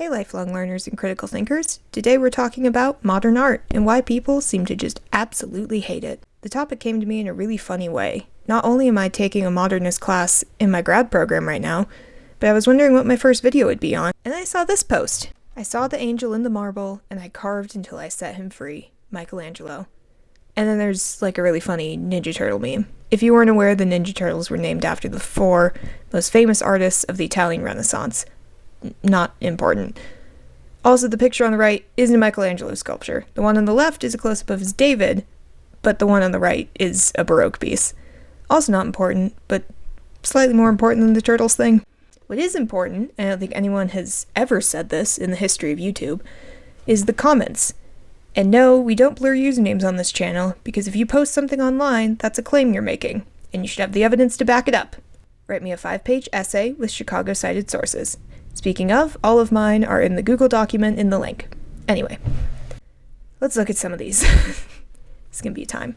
Hey lifelong learners and critical thinkers, today we're talking about modern art and why people seem to just absolutely hate it. The topic came to me in a really funny way. Not only am I taking a modernist class in my grad program right now, but I was wondering what my first video would be on, and I saw this post. I saw the angel in the marble, and I carved until I set him free. Michelangelo. And then there's like a really funny Ninja Turtle meme. If you weren't aware, the Ninja Turtles were named after the four most famous artists of the Italian Renaissance. Not important. Also, the picture on the right isn't a Michelangelo sculpture. The one on the left is a close-up of his David, but the one on the right is a Baroque piece. Also not important, but slightly more important than the Turtles thing. What is important, and I don't think anyone has ever said this in the history of YouTube, is the comments. And no, we don't blur usernames on this channel, because if you post something online, that's a claim you're making, and you should have the evidence to back it up. Write me a 5-page essay with Chicago cited sources. Speaking of, all of mine are in the Google document in the link. Anyway, let's look at some of these. It's gonna be a time.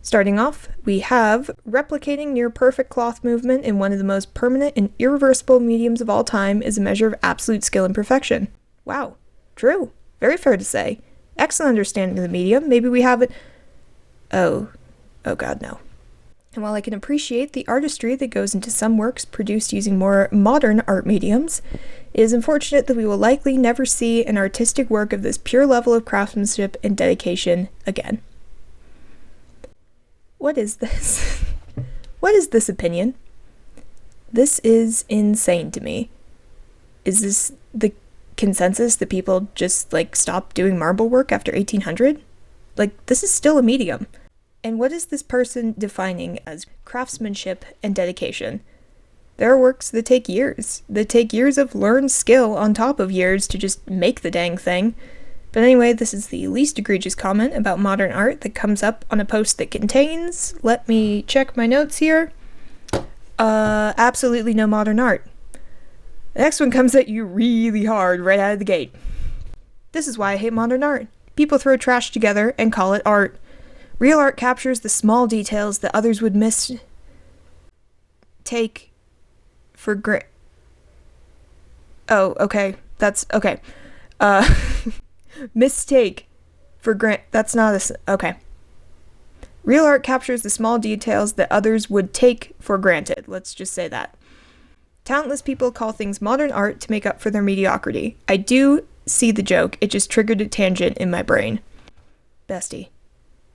Starting off, we have replicating near-perfect cloth movement in one of the most permanent and irreversible mediums of all time is a measure of absolute skill and perfection. Wow, true. Very fair to say. Excellent understanding of the medium. Maybe we have it... Oh god, no. And while I can appreciate the artistry that goes into some works produced using more modern art mediums, it is unfortunate that we will likely never see an artistic work of this pure level of craftsmanship and dedication again. What is this? What is this opinion? This is insane to me. Is this the consensus that people just, stop doing marble work after 1800? This is still a medium. And what is this person defining as craftsmanship and dedication? There are works that take years of learned skill on top of years to just make the dang thing. But anyway, this is the least egregious comment about modern art that comes up on a post that contains, let me check my notes here, absolutely no modern art. The next one comes at you really hard right out of the gate. This is why I hate modern art. People throw trash together and call it art. Real art captures the small details that others would take for granted. Oh, okay. That's okay. Mistake for that's not a... Okay. Real art captures the small details that others would take for granted. Let's just say that. Talentless people call things modern art to make up for their mediocrity. I do see the joke. It just triggered a tangent in my brain. Bestie.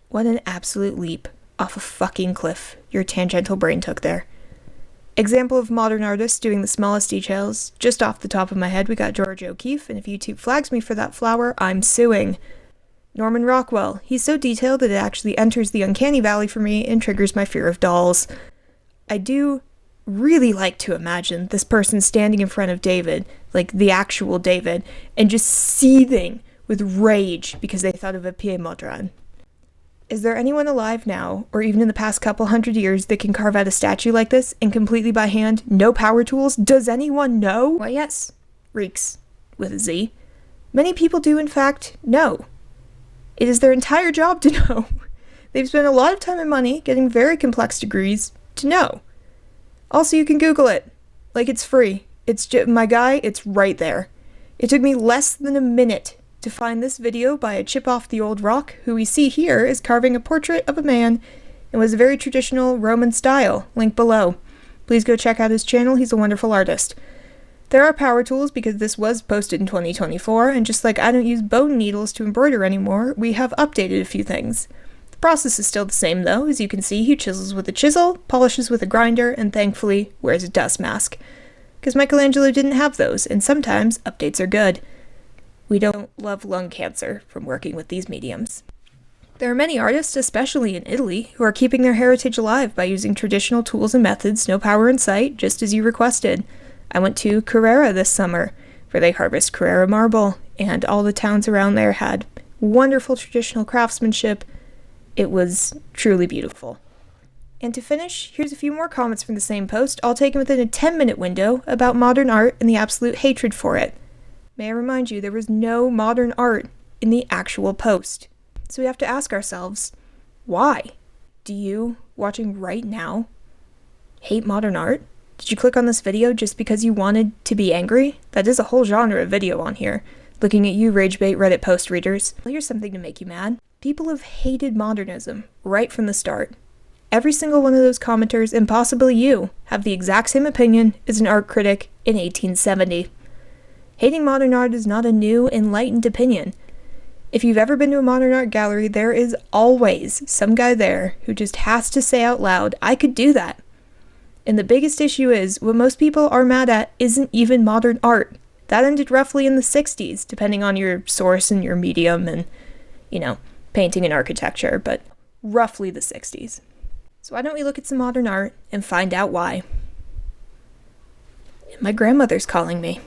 What an absolute leap off a fucking cliff your tangential brain took there. Example of modern artists doing the smallest details. Just off the top of my head, we got George O'Keeffe, and if YouTube flags me for that flower, I'm suing. Norman Rockwell. He's so detailed that it actually enters the uncanny valley for me and triggers my fear of dolls. I do really like to imagine this person standing in front of David, like the actual David, and just seething with rage because they thought of a pied moderne. Is there anyone alive now, or even in the past couple hundred years, that can carve out a statue like this and completely by hand? No power tools? Does anyone know? Why, yes. Reeks. With a Z. Many people do, in fact, know. It is their entire job to know. They've spent a lot of time and money getting very complex degrees to know. Also, you can Google it. It's free. It's just, my guy, it's right there. It took me less than a minute to find this video by a chip off the old rock, who we see here is carving a portrait of a man and was a very traditional Roman style. Link below. Please go check out his channel, he's a wonderful artist. There are power tools because this was posted in 2024, and just like I don't use bone needles to embroider anymore, we have updated a few things. The process is still the same though. As you can see, he chisels with a chisel, polishes with a grinder, and thankfully wears a dust mask. Because Michelangelo didn't have those, and sometimes updates are good. We don't love lung cancer from working with these mediums. There are many artists, especially in Italy, who are keeping their heritage alive by using traditional tools and methods, no power in sight, just as you requested. I went to Carrara this summer, where they harvest Carrara marble, and all the towns around there had wonderful traditional craftsmanship. It was truly beautiful. And to finish, here's a few more comments from the same post, all taken within a 10-minute window, about modern art and the absolute hatred for it. May I remind you, there was no modern art in the actual post. So we have to ask ourselves, why? Do you, watching right now, hate modern art? Did you click on this video just because you wanted to be angry? That is a whole genre of video on here. Looking at you, ragebait Reddit post readers. Well, here's something to make you mad. People have hated modernism right from the start. Every single one of those commenters, and possibly you, have the exact same opinion as an art critic in 1870. Hating modern art is not a new, enlightened opinion. If you've ever been to a modern art gallery, there is always some guy there who just has to say out loud, I could do that. And the biggest issue is, what most people are mad at isn't even modern art. That ended roughly in the 60s, depending on your source and your medium and, painting and architecture, but roughly the 60s. So why don't we look at some modern art and find out why? My grandmother's calling me.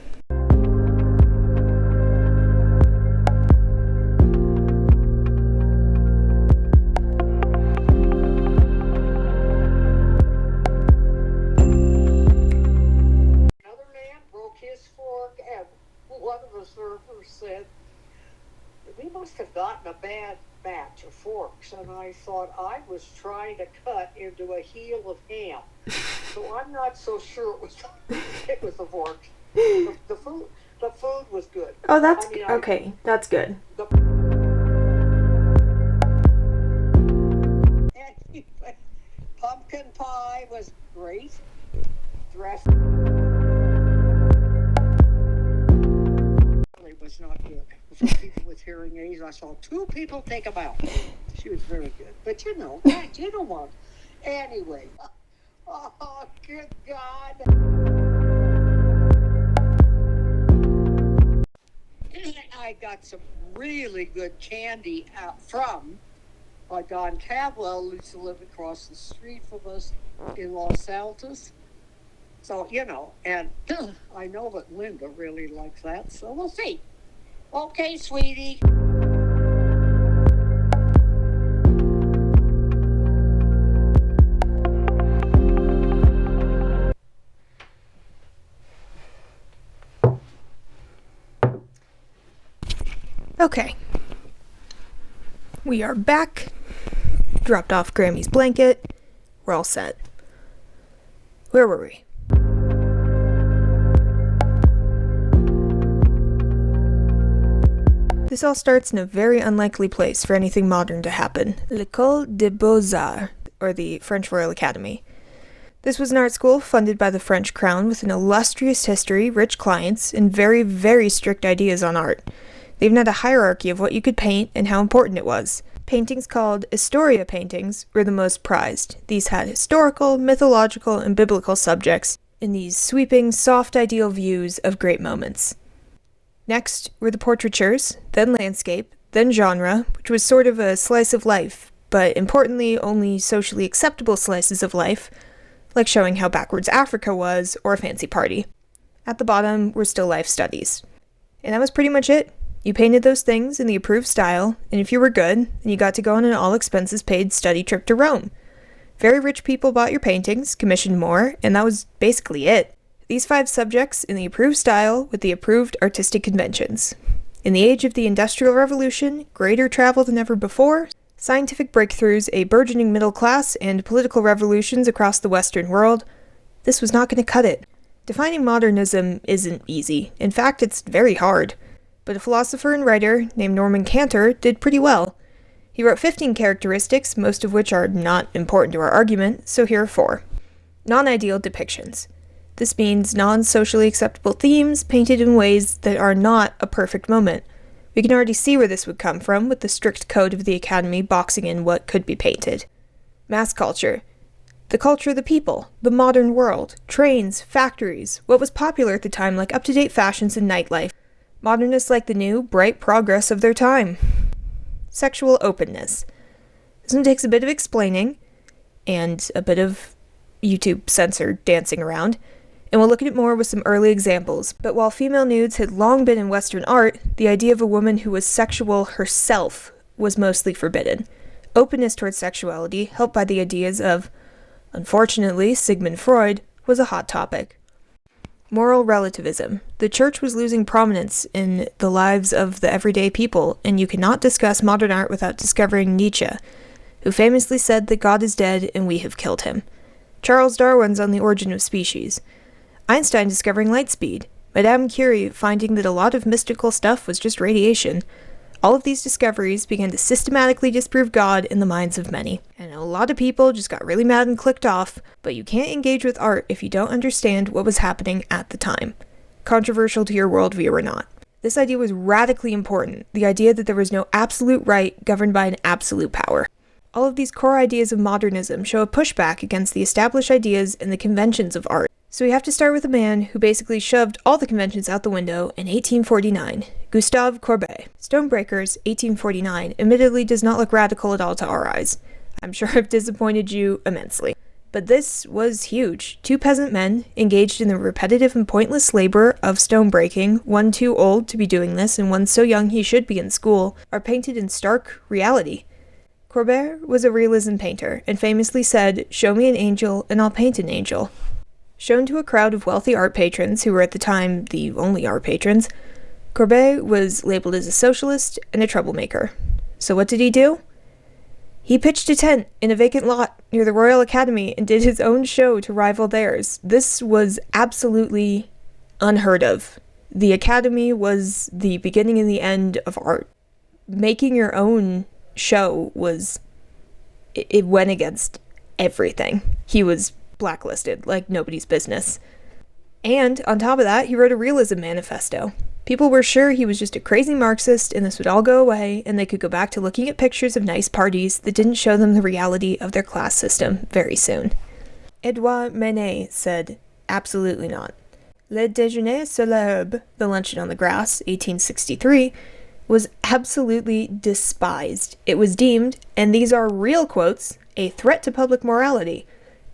One of the servers said, we must have gotten a bad batch of forks, and I thought I was trying to cut into a heel of ham. So I'm not so sure it was the forks. The food was good. Oh, that's okay. That's good. Anyway, pumpkin pie was great. Dress was not good. For people with hearing aids, I saw 2 people take them out. She was very good. But you know what? Anyway. Oh, good God. I got some really good candy out from Don Cavwell, who used to live across the street from us in Los Altos. So, and I know that Linda really likes that, so we'll see. Okay, sweetie. Okay. We are back. Dropped off Grammy's blanket. We're all set. Where were we? This all starts in a very unlikely place for anything modern to happen. L'École des Beaux-Arts, or the French Royal Academy. This was an art school funded by the French crown with an illustrious history, rich clients, and very, very strict ideas on art. They even had a hierarchy of what you could paint and how important it was. Paintings called Historia paintings were the most prized. These had historical, mythological, and biblical subjects in these sweeping, soft ideal views of great moments. Next were the portraitures, then landscape, then genre, which was sort of a slice of life, but importantly only socially acceptable slices of life, like showing how backwards Africa was, or a fancy party. At the bottom were still life studies. And that was pretty much it. You painted those things in the approved style, and if you were good, then you got to go on an all-expenses-paid study trip to Rome. Very rich people bought your paintings, commissioned more, and that was basically it. These 5 subjects in the approved style with the approved artistic conventions. In the age of the Industrial Revolution, greater travel than ever before, scientific breakthroughs, a burgeoning middle class, and political revolutions across the Western world, this was not going to cut it. Defining modernism isn't easy. In fact, it's very hard. But a philosopher and writer named Norman Cantor did pretty well. He wrote 15 characteristics, most of which are not important to our argument, so here are 4. Non-ideal depictions. This means non-socially acceptable themes painted in ways that are not a perfect moment. We can already see where this would come from, with the strict code of the Academy boxing in what could be painted. Mass culture. The culture of the people, the modern world, trains, factories, what was popular at the time like up-to-date fashions and nightlife. Modernists like the new, bright progress of their time. Sexual openness. This one takes a bit of explaining, and a bit of YouTube censored dancing around, and we'll look at it more with some early examples. But while female nudes had long been in Western art, the idea of a woman who was sexual herself was mostly forbidden. Openness towards sexuality, helped by the ideas of, unfortunately, Sigmund Freud, was a hot topic. Moral relativism. The church was losing prominence in the lives of the everyday people, and you cannot discuss modern art without discovering Nietzsche, who famously said that God is dead and we have killed him. Charles Darwin's On the Origin of Species, Einstein discovering light speed, Madame Curie finding that a lot of mystical stuff was just radiation. All of these discoveries began to systematically disprove God in the minds of many. And a lot of people just got really mad and clicked off, but you can't engage with art if you don't understand what was happening at the time, controversial to your worldview or not. This idea was radically important, the idea that there was no absolute right governed by an absolute power. All of these core ideas of modernism show a pushback against the established ideas and the conventions of art. So we have to start with a man who basically shoved all the conventions out the window in 1849, Gustave Courbet. Stonebreakers, 1849, admittedly does not look radical at all to our eyes. I'm sure I've disappointed you immensely. But this was huge. 2 peasant men, engaged in the repetitive and pointless labor of stonebreaking, one too old to be doing this and one so young he should be in school, are painted in stark reality. Courbet was a realism painter, and famously said, "Show me an angel, and I'll paint an angel." Shown to a crowd of wealthy art patrons, who were at the time the only art patrons, Courbet was labeled as a socialist and a troublemaker. So what did he do? He pitched a tent in a vacant lot near the Royal Academy and did his own show to rival theirs. This was absolutely unheard of. The Academy was the beginning and the end of art. Making your own show it went against everything. He was blacklisted like nobody's business. And on top of that, he wrote a realism manifesto. People were sure he was just a crazy Marxist and this would all go away and they could go back to looking at pictures of nice parties that didn't show them the reality of their class system very soon. Edouard Manet said, absolutely not. Le déjeuner sur l'herbe, the luncheon on the grass, 1863, was absolutely despised. It was deemed, and these are real quotes, a threat to public morality,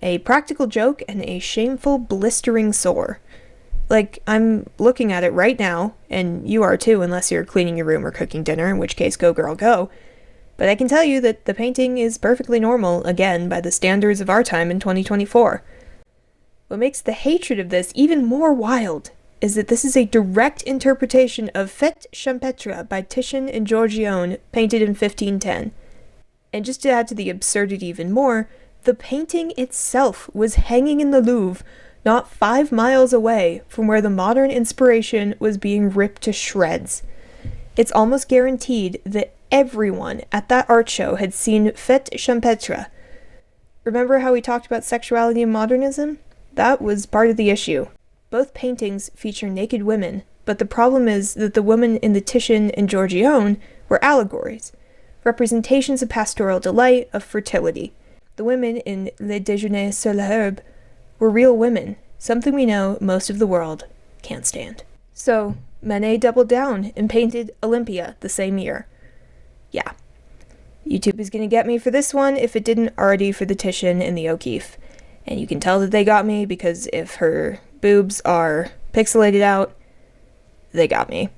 a practical joke, and a shameful, blistering sore. Like, I'm looking at it right now, and you are too, unless you're cleaning your room or cooking dinner, in which case, go girl, go. But I can tell you that the painting is perfectly normal, again, by the standards of our time in 2024. What makes the hatred of this even more wild is that this is a direct interpretation of Fête Champêtre by Titian and Giorgione, painted in 1510. And just to add to the absurdity even more, the painting itself was hanging in the Louvre, not 5 miles away from where the modern inspiration was being ripped to shreds. It's almost guaranteed that everyone at that art show had seen Fête Champêtre. Remember how we talked about sexuality and modernism? That was part of the issue. Both paintings feature naked women, but the problem is that the women in the Titian and Giorgione were allegories, representations of pastoral delight, of fertility. The women in Le Déjeuner sur l'herbe were real women, something we know most of the world can't stand. So, Manet doubled down and painted Olympia the same year. Yeah. YouTube is gonna get me for this one if it didn't already for the Titian and the O'Keeffe. And you can tell that they got me because if her boobs are pixelated out, they got me.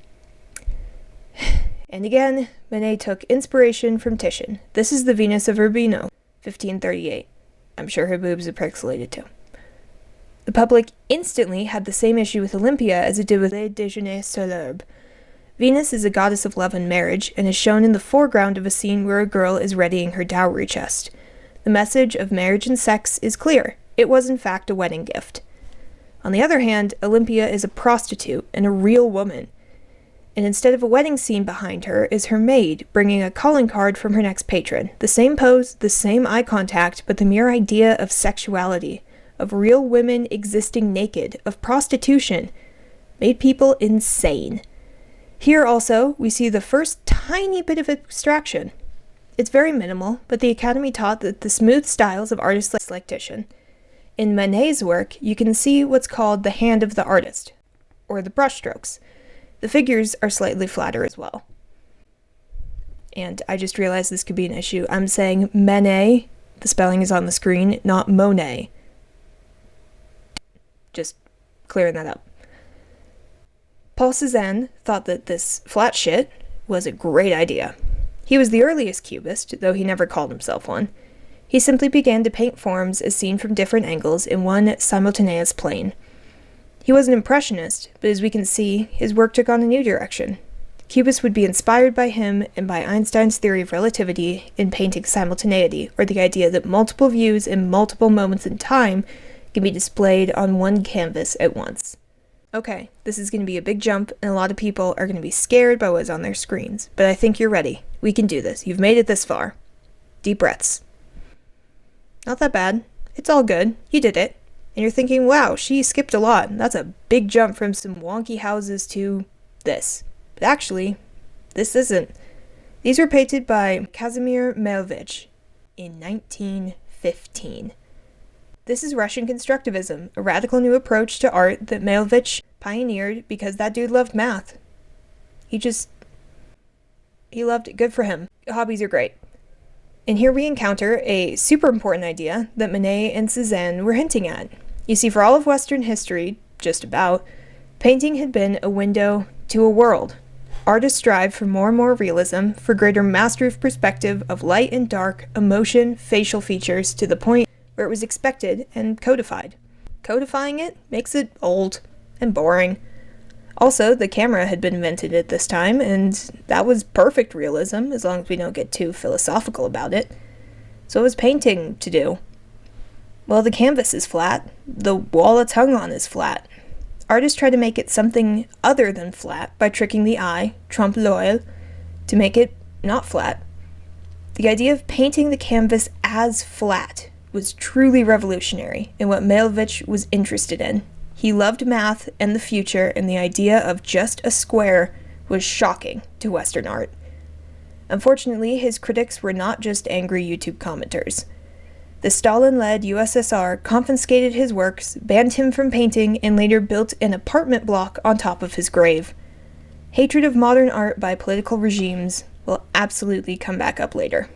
And again, Manet took inspiration from Titian. This is the Venus of Urbino, 1538. I'm sure her boobs are pixelated too. The public instantly had the same issue with Olympia as it did with Le Déjeuner sur l'herbe. Venus is a goddess of love and marriage, and is shown in the foreground of a scene where a girl is readying her dowry chest. The message of marriage and sex is clear. It was in fact a wedding gift. On the other hand, Olympia is a prostitute and a real woman. And instead of a wedding scene behind her is her maid bringing a calling card from her next patron. The same pose, the same eye contact, but the mere idea of sexuality, of real women existing naked, of prostitution, made people insane. Here also, we see the first tiny bit of abstraction. It's very minimal, but the Academy taught that the smooth styles of artists like Titian. In Manet's work, you can see what's called the hand of the artist, or the brushstrokes. The figures are slightly flatter as well. And I just realized this could be an issue. I'm saying Manet, the spelling is on the screen, not Monet. Just clearing that up. Paul Cézanne thought that this flat shit was a great idea. He was the earliest cubist, though he never called himself one. He simply began to paint forms as seen from different angles in one simultaneous plane. He was an impressionist, but as we can see, his work took on a new direction. Cubists would be inspired by him and by Einstein's theory of relativity in painting simultaneity, or the idea that multiple views in multiple moments in time can be displayed on one canvas at once. Okay, this is going to be a big jump, and a lot of people are going to be scared by what's on their screens, but I think you're ready. We can do this. You've made it this far. Deep breaths. Not that bad. It's all good. You did it. And you're thinking, wow, she skipped a lot. That's a big jump from some wonky houses to this. But actually, this isn't. These were painted by Kazimir Malevich in 1915. This is Russian constructivism, a radical new approach to art that Malevich pioneered because that dude loved math. He loved it. Good for him. Hobbies are great. And here we encounter a super important idea that Manet and Cézanne were hinting at. You see, for all of Western history, just about, painting had been a window to a world. Artists strive for more and more realism, for greater mastery of perspective, of light and dark, emotion, facial features, to the point where it was expected and codified. Codifying it makes it old and boring. Also, the camera had been invented at this time, and that was perfect realism, as long as we don't get too philosophical about it. So what was painting to do? Well, the canvas is flat. The wall it's hung on is flat. Artists try to make it something other than flat by tricking the eye, trompe l'oeil, to make it not flat. The idea of painting the canvas as flat was truly revolutionary in what Malevich was interested in. He loved math and the future, and the idea of just a square was shocking to Western art. Unfortunately, his critics were not just angry YouTube commenters. The Stalin-led USSR confiscated his works, banned him from painting, and later built an apartment block on top of his grave. Hatred of modern art by political regimes will absolutely come back up later.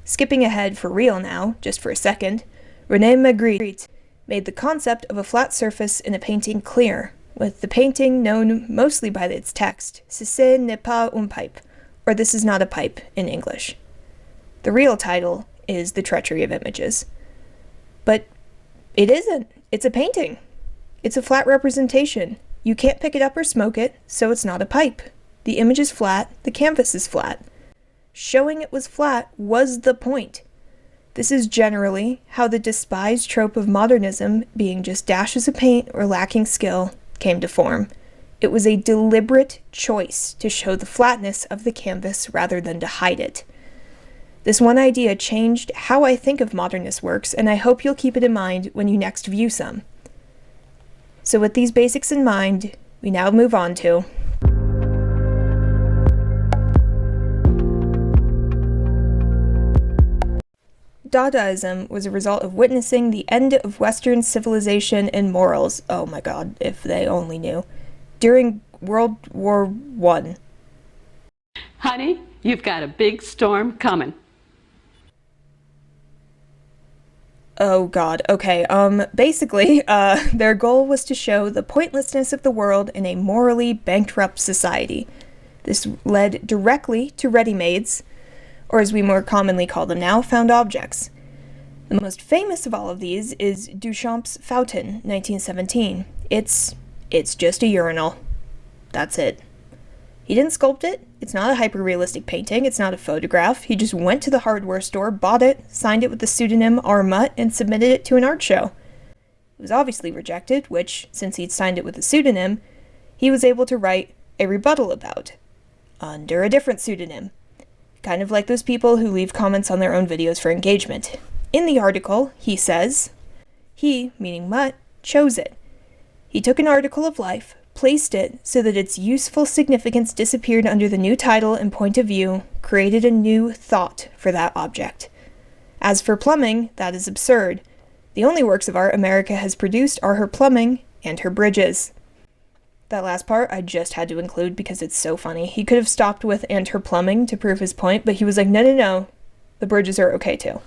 Skipping ahead for real now, just for a second, René Magritte made the concept of a flat surface in a painting clear, with the painting known mostly by its text, "Ceci n'est pas une pipe," or "This is not a pipe" in English. The real title is The Treachery of Images. But it isn't. It's a painting. It's a flat representation. You can't pick it up or smoke it, so it's not a pipe. The image is flat, the canvas is flat. Showing it was flat was the point. This is generally how the despised trope of modernism, being just dashes of paint or lacking skill, came to form. It was a deliberate choice to show the flatness of the canvas rather than to hide it. This one idea changed how I think of modernist works, and I hope you'll keep it in mind when you next view some. So with these basics in mind, we now move on to Dadaism was a result of witnessing the end of Western civilization and morals, oh my god, if they only knew, during World War I. Honey, you've got a big storm coming. Oh god, okay, basically, their goal was to show the pointlessness of the world in a morally bankrupt society. This led directly to ready-mades, or as we more commonly call them now, found objects. The most famous of all of these is Duchamp's Fountain, 1917. It's just a urinal. That's it. He didn't sculpt it. It's not a hyper-realistic painting. It's not a photograph. He just went to the hardware store, bought it, signed it with the pseudonym R. Mutt, and submitted it to an art show. It was obviously rejected, which, since he'd signed it with a pseudonym, he was able to write a rebuttal about, under a different pseudonym. Kind of like those people who leave comments on their own videos for engagement. In the article, he says, he, meaning Mutt, chose it. He took an article of life, placed it so that its useful significance disappeared under the new title and point of view, created a new thought for that object. As for plumbing, that is absurd. The only works of art America has produced are her plumbing and her bridges. That last part I just had to include because it's so funny. He could have stopped with "and her plumbing" to prove his point, but he was like, no, the bridges are okay too.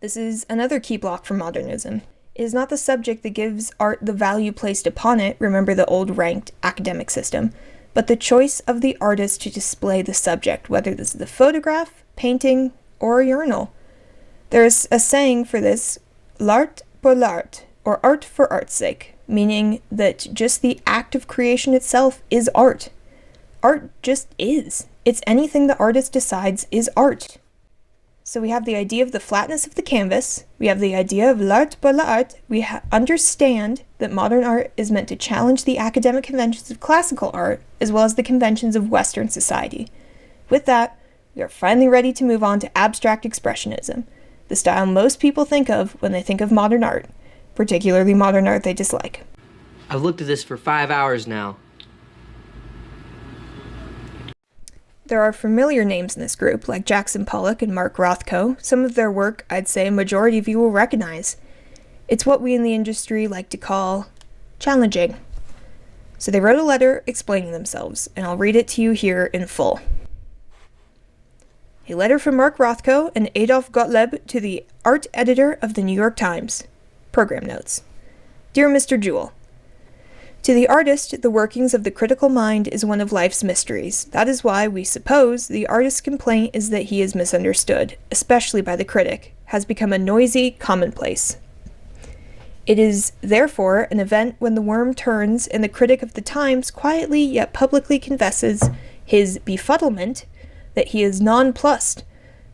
This is another key block for modernism. It is not the subject that gives art the value placed upon it, remember the old ranked academic system, but the choice of the artist to display the subject, whether this is a photograph, painting, or a urinal. There is a saying for this, l'art pour l'art, or art for art's sake, meaning that just the act of creation itself is art. art just is. It's anything the artist decides is art. So we have the idea of the flatness of the canvas, we have the idea of l'art pour l'art, we understand that modern art is meant to challenge the academic conventions of classical art, as well as the conventions of Western society. With that, we are finally ready to move on to abstract expressionism, the style most people think of when they think of modern art, particularly modern art they dislike. I've looked at this for 5 hours now. There are familiar names in this group, like Jackson Pollock and Mark Rothko. Some of their work, I'd say a majority of you will recognize. It's what we in the industry like to call challenging. So they wrote a letter explaining themselves, and I'll read it to you here in full. A letter from Mark Rothko and Adolf Gottlieb to the art editor of the New York Times. Program notes. Dear Mr. Jewell, to the artist, the workings of the critical mind is one of life's mysteries. That is why, we suppose, the artist's complaint is that he is misunderstood, especially by the critic, has become a noisy commonplace. It is, therefore, an event when the worm turns and the critic of the Times quietly yet publicly confesses his befuddlement that he is nonplussed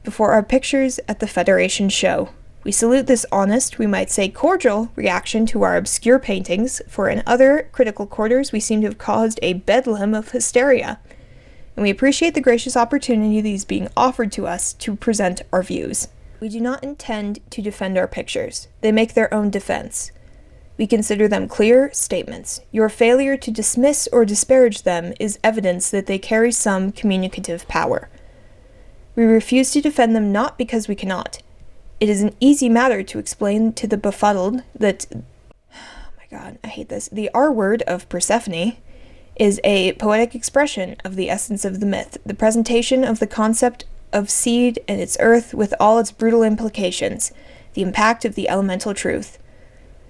before our pictures at the Federation show. We salute this honest, we might say cordial, reaction to our obscure paintings, for in other critical quarters we seem to have caused a bedlam of hysteria, and we appreciate the gracious opportunity that is being offered to us to present our views. We do not intend to defend our pictures. They make their own defense. We consider them clear statements. Your failure to dismiss or disparage them is evidence that they carry some communicative power. We refuse to defend them not because we cannot. It is an easy matter to explain to the befuddled that, oh my god, I hate this, the R word of Persephone is a poetic expression of the essence of the myth, the presentation of the concept of seed and its earth with all its brutal implications, the impact of the elemental truth.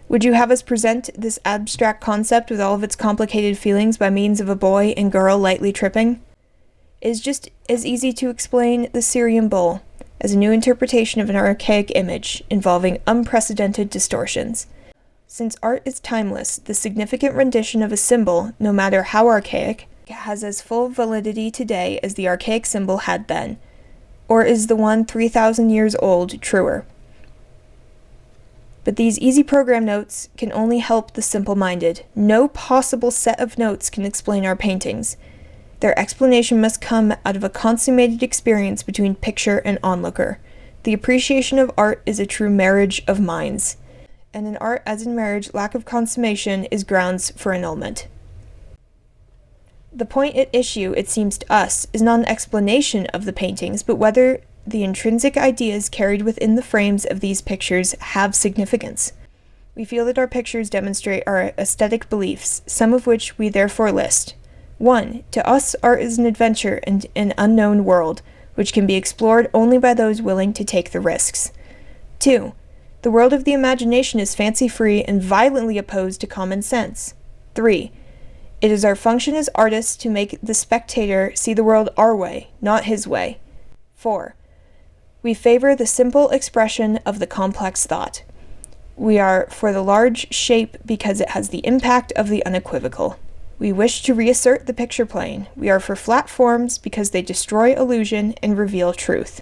Would you have us present this abstract concept with all of its complicated feelings by means of a boy and girl lightly tripping? It is just as easy to explain the Syrian bull as a new interpretation of an archaic image involving unprecedented distortions. Since art is timeless, the significant rendition of a symbol, no matter how archaic, has as full validity today as the archaic symbol had then. Or is the one 3,000 years old truer? But these easy program notes can only help the simple-minded. No possible set of notes can explain our paintings. Their explanation must come out of a consummated experience between picture and onlooker. The appreciation of art is a true marriage of minds. And in art, as in marriage, lack of consummation is grounds for annulment. The point at issue, it seems to us, is not an explanation of the paintings, but whether the intrinsic ideas carried within the frames of these pictures have significance. We feel that our pictures demonstrate our aesthetic beliefs, some of which we therefore list. 1. To us, art is an adventure in an unknown world, which can be explored only by those willing to take the risks. 2. The world of the imagination is fancy-free and violently opposed to common sense. 3. It is our function as artists to make the spectator see the world our way, not his way. 4. We favor the simple expression of the complex thought. We are for the large shape because it has the impact of the unequivocal. We wish to reassert the picture plane. We are for flat forms because they destroy illusion and reveal truth.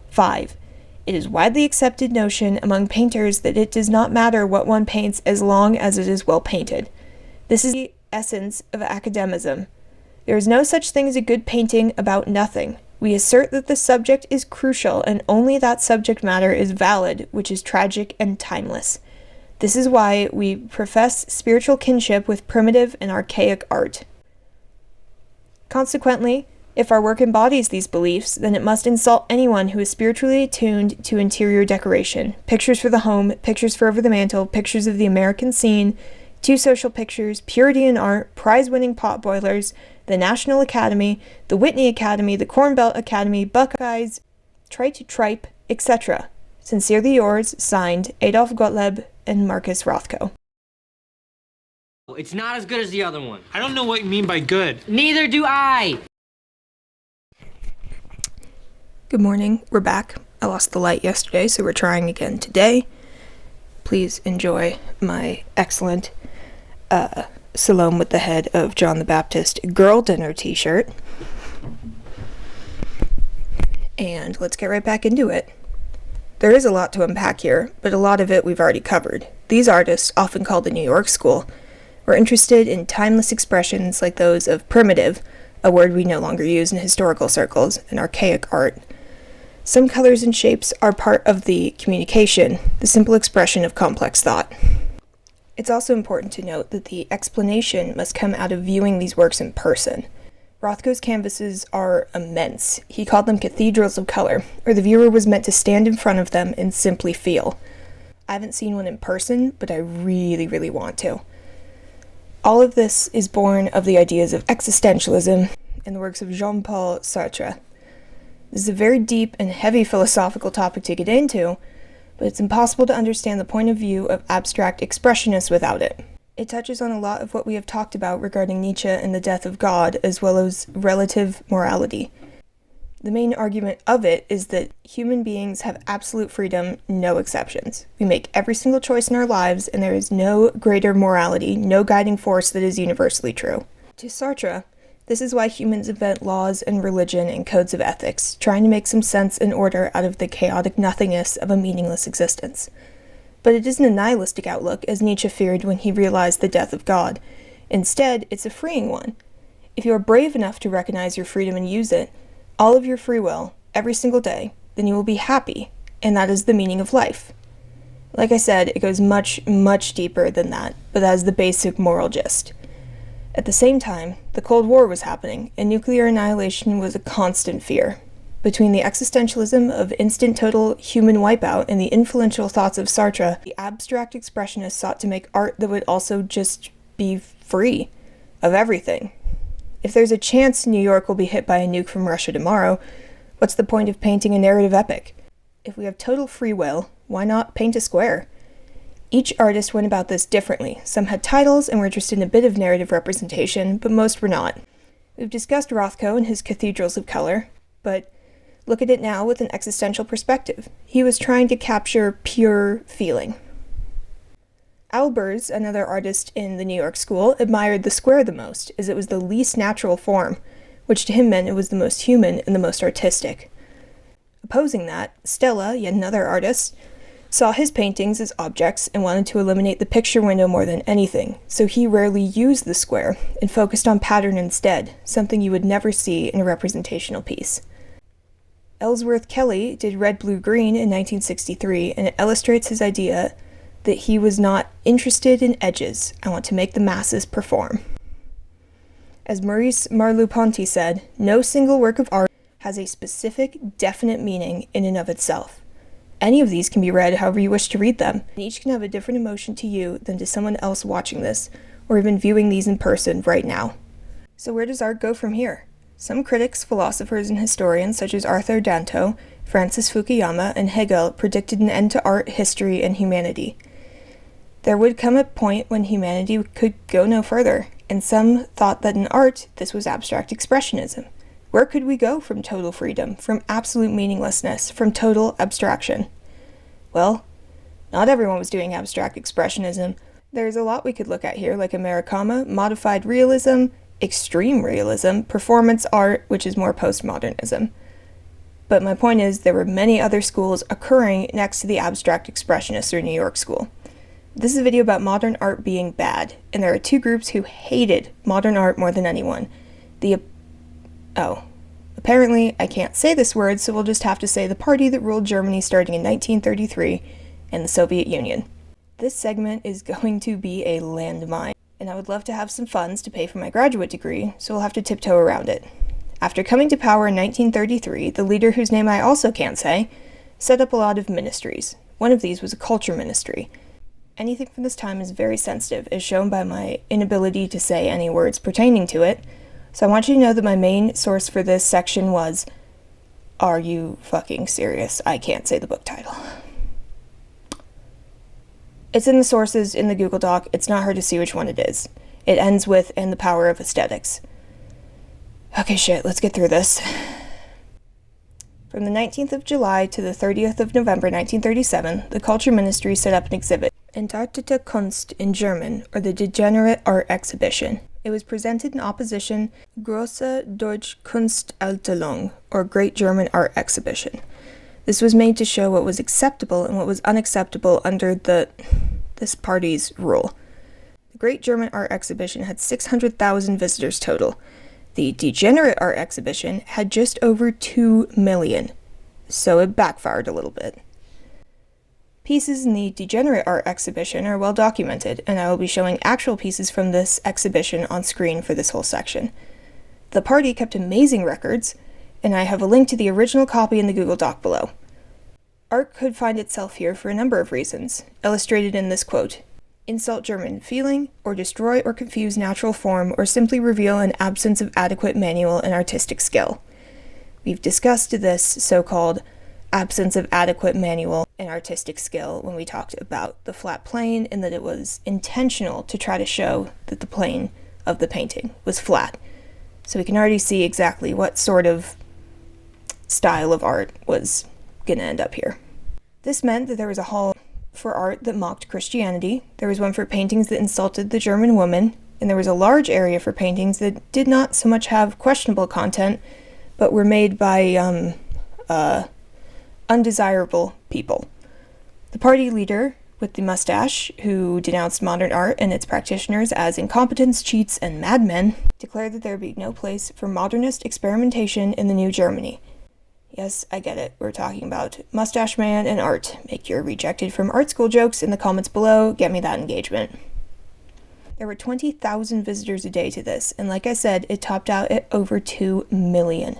5. It is widely accepted notion among painters that it does not matter what one paints as long as it is well painted. This is the essence of academism. There is no such thing as a good painting about nothing. We assert that the subject is crucial and only that subject matter is valid, which is tragic and timeless. This is why we profess spiritual kinship with primitive and archaic art. Consequently, if our work embodies these beliefs, then it must insult anyone who is spiritually attuned to interior decoration. Pictures for the home, pictures for over the mantle, pictures of the American scene, 2 social pictures, purity in art, prize-winning pot boilers, the National Academy, the Whitney Academy, the Corn Belt Academy, Buckeyes, Tripe, etc. Sincerely yours, signed, Adolf Gottlieb and Marcus Rothko. It's not as good as the other one. I don't know what you mean by good. Neither do I! Good morning, we're back. I lost the light yesterday, so we're trying again today. Please enjoy my excellent Salome with the head of John the Baptist girl dinner t-shirt. And let's get right back into it. There is a lot to unpack here, but a lot of it we've already covered. These artists, often called the New York School, were interested in timeless expressions like those of primitive, a word we no longer use in historical circles, and archaic art. Some colors and shapes are part of the communication, the simple expression of complex thought. It's also important to note that the explanation must come out of viewing these works in person. Rothko's canvases are immense. He called them cathedrals of color, where the viewer was meant to stand in front of them and simply feel. I haven't seen one in person, but I really, really want to. All of this is born of the ideas of existentialism and the works of Jean-Paul Sartre. This is a very deep and heavy philosophical topic to get into, but it's impossible to understand the point of view of abstract expressionists without it. It touches on a lot of what we have talked about regarding Nietzsche and the death of God, as well as relative morality. The main argument of it is that human beings have absolute freedom, no exceptions. We make every single choice in our lives, and there is no greater morality, no guiding force that is universally true. To Sartre, this is why humans invent laws and religion and codes of ethics, trying to make some sense and order out of the chaotic nothingness of a meaningless existence. But it isn't a nihilistic outlook, as Nietzsche feared when he realized the death of God. Instead, it's a freeing one. If you are brave enough to recognize your freedom and use it, all of your free will, every single day, then you will be happy, and that is the meaning of life. Like I said, it goes much, much deeper than that, but that is the basic moral gist. At the same time, the Cold War was happening, and nuclear annihilation was a constant fear. Between the existentialism of instant total human wipeout and the influential thoughts of Sartre, the abstract expressionists sought to make art that would also just be free of everything. If there's a chance New York will be hit by a nuke from Russia tomorrow, what's the point of painting a narrative epic? If we have total free will, why not paint a square? Each artist went about this differently. Some had titles and were interested in a bit of narrative representation, but most were not. We've discussed Rothko and his cathedrals of color, but look at it now with an existential perspective. He was trying to capture pure feeling. Albers, another artist in the New York School, admired the square the most, as it was the least natural form, which to him meant it was the most human and the most artistic. Opposing that, Stella, yet another artist, saw his paintings as objects and wanted to eliminate the picture window more than anything, so he rarely used the square and focused on pattern instead, something you would never see in a representational piece. Ellsworth Kelly did Red, Blue, Green in 1963, and it illustrates his idea that he was not interested in edges. I want to make the masses perform. As Maurice Merleau-Ponty said, no single work of art has a specific, definite meaning in and of itself. Any of these can be read however you wish to read them, and each can have a different emotion to you than to someone else watching this, or even viewing these in person right now. So where does art go from here? Some critics, philosophers, and historians such as Arthur Danto, Francis Fukuyama, and Hegel predicted an end to art, history, and humanity. There would come a point when humanity could go no further, and some thought that in art, this was abstract expressionism. Where could we go from total freedom, from absolute meaninglessness, from total abstraction? Well, not everyone was doing abstract expressionism. There's a lot we could look at here, like Americana, modified realism, extreme realism, performance art, which is more postmodernism. But my point is, there were many other schools occurring next to the abstract expressionists or New York School. This is a video about modern art being bad, and there are two groups who hated modern art more than anyone. Apparently I can't say this word, so we'll just have to say the party that ruled Germany starting in 1933 and the Soviet Union. This segment is going to be a landmine, and I would love to have some funds to pay for my graduate degree, so we'll have to tiptoe around it. After coming to power in 1933, the leader, whose name I also can't say, set up a lot of ministries. One of these was a culture ministry. Anything from this time is very sensitive, as shown by my inability to say any words pertaining to it, so I want you to know that my main source for this section was, are you fucking serious? I can't say the book title. It's in the sources in the Google Doc. It's not hard to see which one it is. It ends with, "and the power of aesthetics." Okay, shit, let's get through this. From the 19th of July to the 30th of November 1937, the Culture Ministry set up an exhibit. Entartete Kunst in German, or the Degenerate Art Exhibition. It was presented in opposition Große Deutsche Kunstausstellung, or Great German Art Exhibition. This was made to show what was acceptable and what was unacceptable under this party's rule. The Great German Art Exhibition had 600,000 visitors total. The Degenerate Art Exhibition had just over 2 million, so it backfired a little bit. Pieces in the Degenerate Art Exhibition are well documented, and I will be showing actual pieces from this exhibition on screen for this whole section. The party kept amazing records, and I have a link to the original copy in the Google Doc below. Art could find itself here for a number of reasons, illustrated in this quote: insult German feeling, or destroy or confuse natural form, or simply reveal an absence of adequate manual and artistic skill. We've discussed this so-called absence of adequate manual and artistic skill when we talked about the flat plane, and that it was intentional to try to show that the plane of the painting was flat. So we can already see exactly what sort of style of art was going to end up here. This meant that there was a hall for art that mocked Christianity, there was one for paintings that insulted the German woman, and there was a large area for paintings that did not so much have questionable content, but were made by undesirable people. The party leader with the mustache, who denounced modern art and its practitioners as incompetents, cheats, and madmen, declared that there would be no place for modernist experimentation in the new Germany. Yes, I get it. We're talking about Mustache Man and art. Make your rejected from art school jokes in the comments below. Get me that engagement. There were 20,000 visitors a day to this, and like I said, it topped out at over 2 million.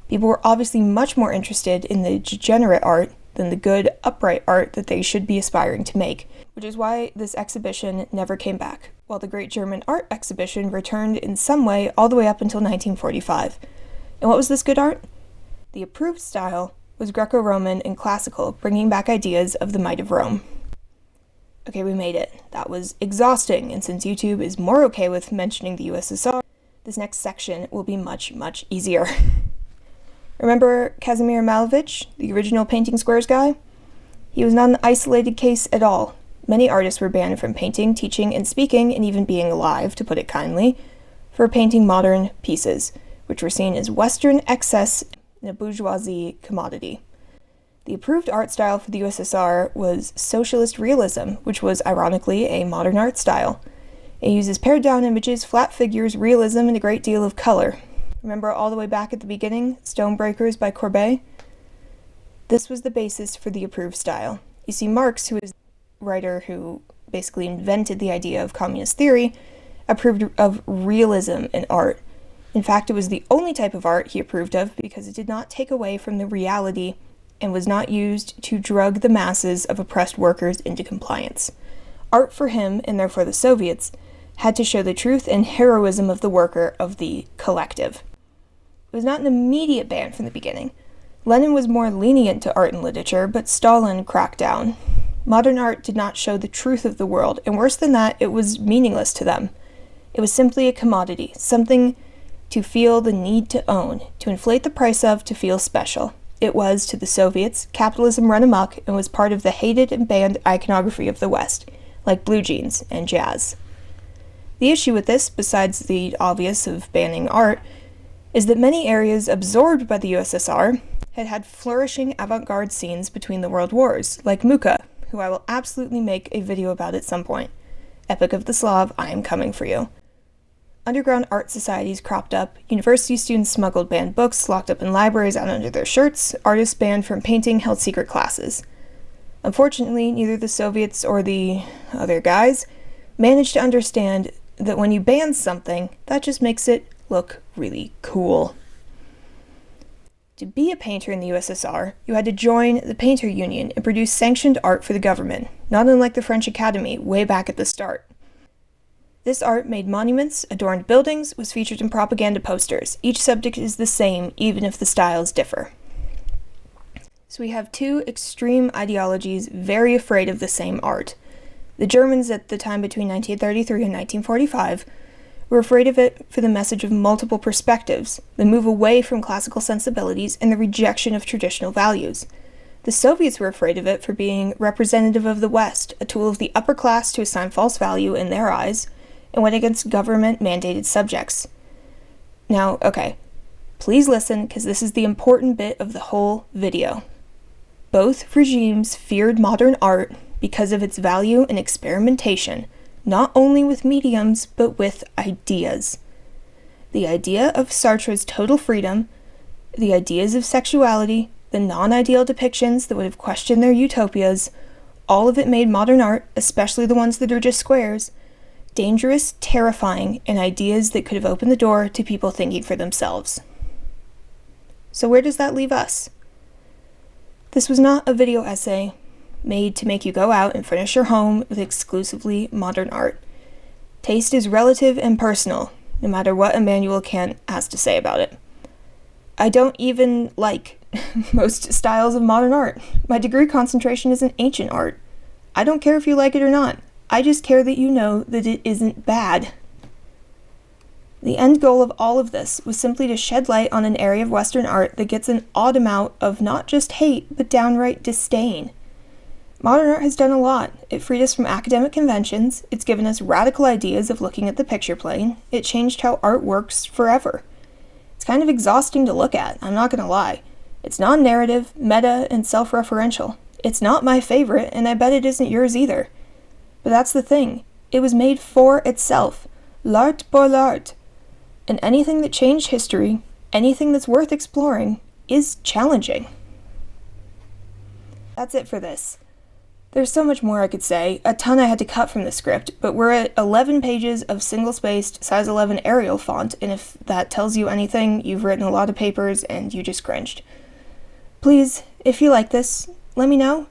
People were obviously much more interested in the degenerate art than the good, upright art that they should be aspiring to make, which is why this exhibition never came back, while the Great German Art Exhibition returned in some way all the way up until 1945. And what was this good art? The approved style was Greco-Roman and classical, bringing back ideas of the might of Rome. Okay, we made it. That was exhausting, and since YouTube is more okay with mentioning the USSR, this next section will be much, much easier. Remember Kazimir Malevich, the original painting squares guy? He was not an isolated case at all. Many artists were banned from painting, teaching, and speaking, and even being alive, to put it kindly, for painting modern pieces, which were seen as Western excess and a bourgeoisie commodity. The approved art style for the USSR was socialist realism, which was, ironically, a modern art style. It uses pared-down images, flat figures, realism, and a great deal of color. Remember all the way back at the beginning, Stonebreakers by Courbet? This was the basis for the approved style. You see, Marx, who is the writer who basically invented the idea of communist theory, approved of realism in art. In fact, it was the only type of art he approved of because it did not take away from the reality and was not used to drug the masses of oppressed workers into compliance. Art for him, and therefore the Soviets, had to show the truth and heroism of the worker, of the collective. It was not an immediate ban from the beginning. Lenin was more lenient to art and literature, but Stalin cracked down. Modern art did not show the truth of the world, and worse than that, it was meaningless to them. It was simply a commodity, something to feel the need to own, to inflate the price of, to feel special. It was, to the Soviets, capitalism run amok and was part of the hated and banned iconography of the West, like blue jeans and jazz. The issue with this, besides the obvious of banning art, is that many areas absorbed by the USSR had had flourishing avant-garde scenes between the world wars, like Muka, who I will absolutely make a video about at some point. Epic of the Slav, I am coming for you. Underground art societies cropped up, university students smuggled banned books, locked up in libraries out under their shirts, artists banned from painting held secret classes. Unfortunately, neither the Soviets or the other guys managed to understand that when you ban something, that just makes it look really cool. To be a painter in the USSR, you had to join the Painter Union and produce sanctioned art for the government, not unlike the French Academy way back at the start. This art made monuments, adorned buildings, was featured in propaganda posters. Each subject is the same, even if the styles differ. So we have two extreme ideologies very afraid of the same art. The Germans at the time between 1933 and 1945 were afraid of it for the message of multiple perspectives, the move away from classical sensibilities, and the rejection of traditional values. The Soviets were afraid of it for being representative of the West, a tool of the upper class to assign false value in their eyes, and went against government-mandated subjects. Now, okay, please listen, because this is the important bit of the whole video. Both regimes feared modern art because of its value in experimentation, not only with mediums, but with ideas. The idea of Sartre's total freedom, the ideas of sexuality, the non-ideal depictions that would have questioned their utopias, all of it made modern art, especially the ones that are just squares, dangerous, terrifying, and ideas that could have opened the door to people thinking for themselves. So where does that leave us? This was not a video essay made to make you go out and furnish your home with exclusively modern art. Taste is relative and personal, no matter what Immanuel Kant has to say about it. I don't even like most styles of modern art. My degree concentration is in ancient art. I don't care if you like it or not. I just care that you know that it isn't bad. The end goal of all of this was simply to shed light on an area of Western art that gets an odd amount of not just hate, but downright disdain. Modern art has done a lot. It freed us from academic conventions, it's given us radical ideas of looking at the picture plane, it changed how art works forever. It's kind of exhausting to look at, I'm not gonna lie. It's non-narrative, meta, and self-referential. It's not my favorite, and I bet it isn't yours either. But that's the thing. It was made for itself. L'art pour l'art. And anything that changed history, anything that's worth exploring, is challenging. That's it for this. There's so much more I could say, a ton I had to cut from the script, but we're at 11 pages of single-spaced, size 11 Arial font, and if that tells you anything, you've written a lot of papers and you just cringed. Please, if you like this, let me know.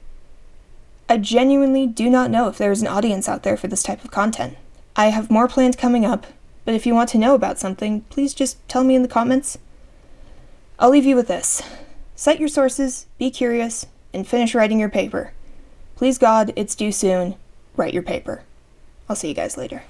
I genuinely do not know if there is an audience out there for this type of content. I have more planned coming up, but if you want to know about something, please just tell me in the comments. I'll leave you with this. Cite your sources, be curious, and finish writing your paper. Please God, it's due soon. Write your paper. I'll see you guys later.